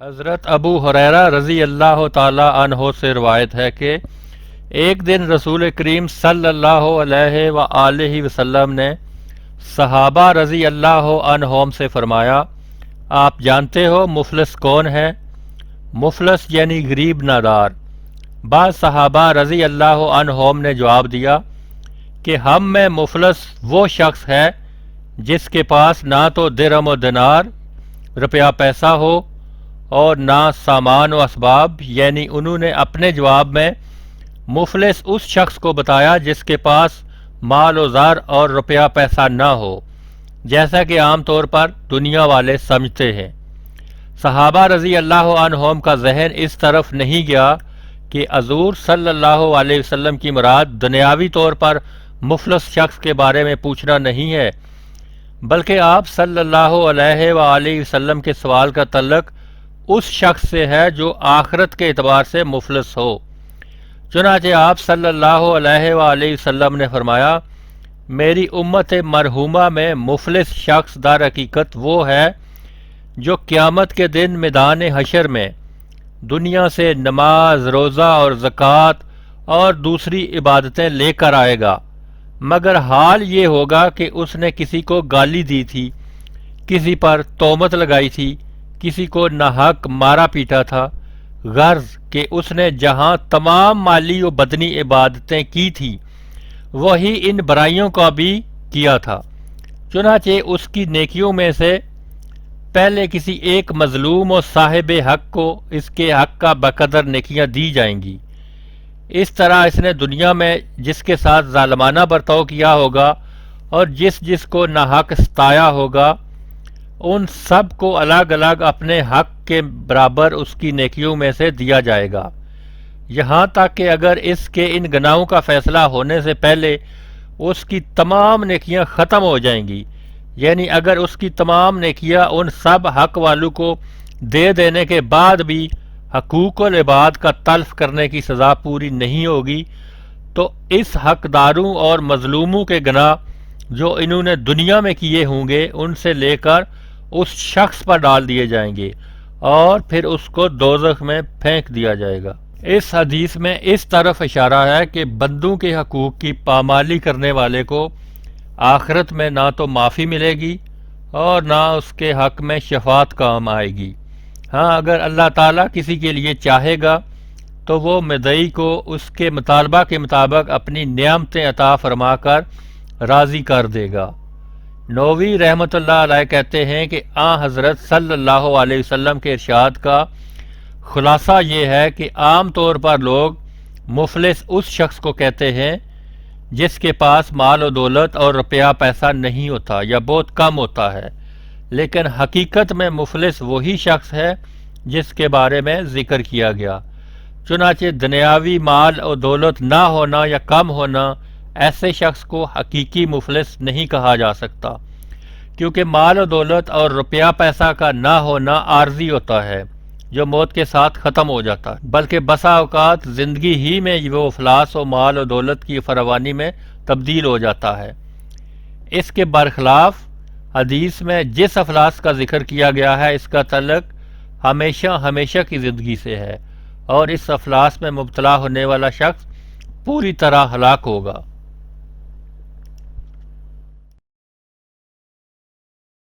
حضرت ابو ہریرہ رضی اللہ تعالی عنہ سے روایت ہے کہ ایک دن رسول کریم صلی اللہ علیہ وآلہ وسلم نے صحابہ رضی اللہ عنہم سے فرمایا، آپ جانتے ہو مفلس کون ہے؟ مفلس یعنی غریب نادار۔ بعض صحابہ رضی اللہ عنہم نے جواب دیا کہ ہم میں مفلس وہ شخص ہے جس کے پاس نہ تو درہم و دینار روپیہ پیسہ ہو اور نہ سامان و اسباب، یعنی انہوں نے اپنے جواب میں مفلس اس شخص کو بتایا جس کے پاس مال و زر اور روپیہ پیسہ نہ ہو، جیسا کہ عام طور پر دنیا والے سمجھتے ہیں۔ صحابہ رضی اللہ عنہم کا ذہن اس طرف نہیں گیا کہ حضور صلی اللہ علیہ وسلم کی مراد دنیاوی طور پر مفلس شخص کے بارے میں پوچھنا نہیں ہے، بلکہ آپ صلی اللہ علیہ وآلہ وسلم کے سوال کا تعلق اس شخص سے ہے جو آخرت کے اعتبار سے مفلس ہو۔ چنانچہ آپ صلی اللہ علیہ وآلہ وسلم نے فرمایا، میری امت مرحومہ میں مفلس شخص در حقیقت وہ ہے جو قیامت کے دن میدان حشر میں دنیا سے نماز، روزہ اور زکوٰۃ اور دوسری عبادتیں لے کر آئے گا، مگر حال یہ ہوگا کہ اس نے کسی کو گالی دی تھی، کسی پر تہمت لگائی تھی، کسی کو ناحق مارا پیٹا تھا، غرض کہ اس نے جہاں تمام مالی و بدنی عبادتیں کی تھی وہی ان برائیوں کا بھی کیا تھا۔ چنانچہ اس کی نیکیوں میں سے پہلے کسی ایک مظلوم و صاحب حق کو اس کے حق کا بقدر نیکیاں دی جائیں گی۔ اس طرح اس نے دنیا میں جس کے ساتھ ظالمانہ برتاؤ کیا ہوگا اور جس جس کو ناحق ستایا ہوگا، ان سب کو الگ الگ اپنے حق کے برابر اس کی نیکیوں میں سے دیا جائے گا، یہاں تک کہ اگر اس کے ان گناہوں کا فیصلہ ہونے سے پہلے اس کی تمام نیکیاں ختم ہو جائیں گی، یعنی اگر اس کی تمام نیکیاں ان سب حق والوں کو دے دینے کے بعد بھی حقوق العباد کا تلف کرنے کی سزا پوری نہیں ہوگی، تو اس حقداروں اور مظلوموں کے گناہ جو انہوں نے دنیا میں کیے ہوں گے ان سے لے کر اس شخص پر ڈال دیے جائیں گے اور پھر اس کو دوزخ میں پھینک دیا جائے گا۔ اس حدیث میں اس طرف اشارہ ہے کہ بندوں کے حقوق کی پامالی کرنے والے کو آخرت میں نہ تو معافی ملے گی اور نہ اس کے حق میں شفاعت کام آئے گی۔ ہاں، اگر اللہ تعالیٰ کسی کے لیے چاہے گا تو وہ مدعی کو اس کے مطالبہ کے مطابق اپنی نعمتیں عطا فرما کر راضی کر دے گا۔ نووی رحمۃ اللہ علیہ کہتے ہیں کہ حضرت صلی اللہ علیہ وسلم کے ارشاد کا خلاصہ یہ ہے کہ عام طور پر لوگ مفلس اس شخص کو کہتے ہیں جس کے پاس مال و دولت اور روپیہ پیسہ نہیں ہوتا یا بہت کم ہوتا ہے، لیکن حقیقت میں مفلس وہی شخص ہے جس کے بارے میں ذکر کیا گیا۔ چنانچہ دنیاوی مال و دولت نہ ہونا یا کم ہونا ایسے شخص کو حقیقی مفلس نہیں کہا جا سکتا، کیونکہ مال و دولت اور روپیہ پیسہ کا نہ ہونا عارضی ہوتا ہے جو موت کے ساتھ ختم ہو جاتا ہے، بلکہ بسا اوقات زندگی ہی میں وہ افلاس و مال و دولت کی فراوانی میں تبدیل ہو جاتا ہے۔ اس کے برخلاف حدیث میں جس افلاس کا ذکر کیا گیا ہے اس کا تعلق ہمیشہ ہمیشہ کی زندگی سے ہے، اور اس افلاس میں مبتلا ہونے والا شخص پوری طرح ہلاک ہوگا۔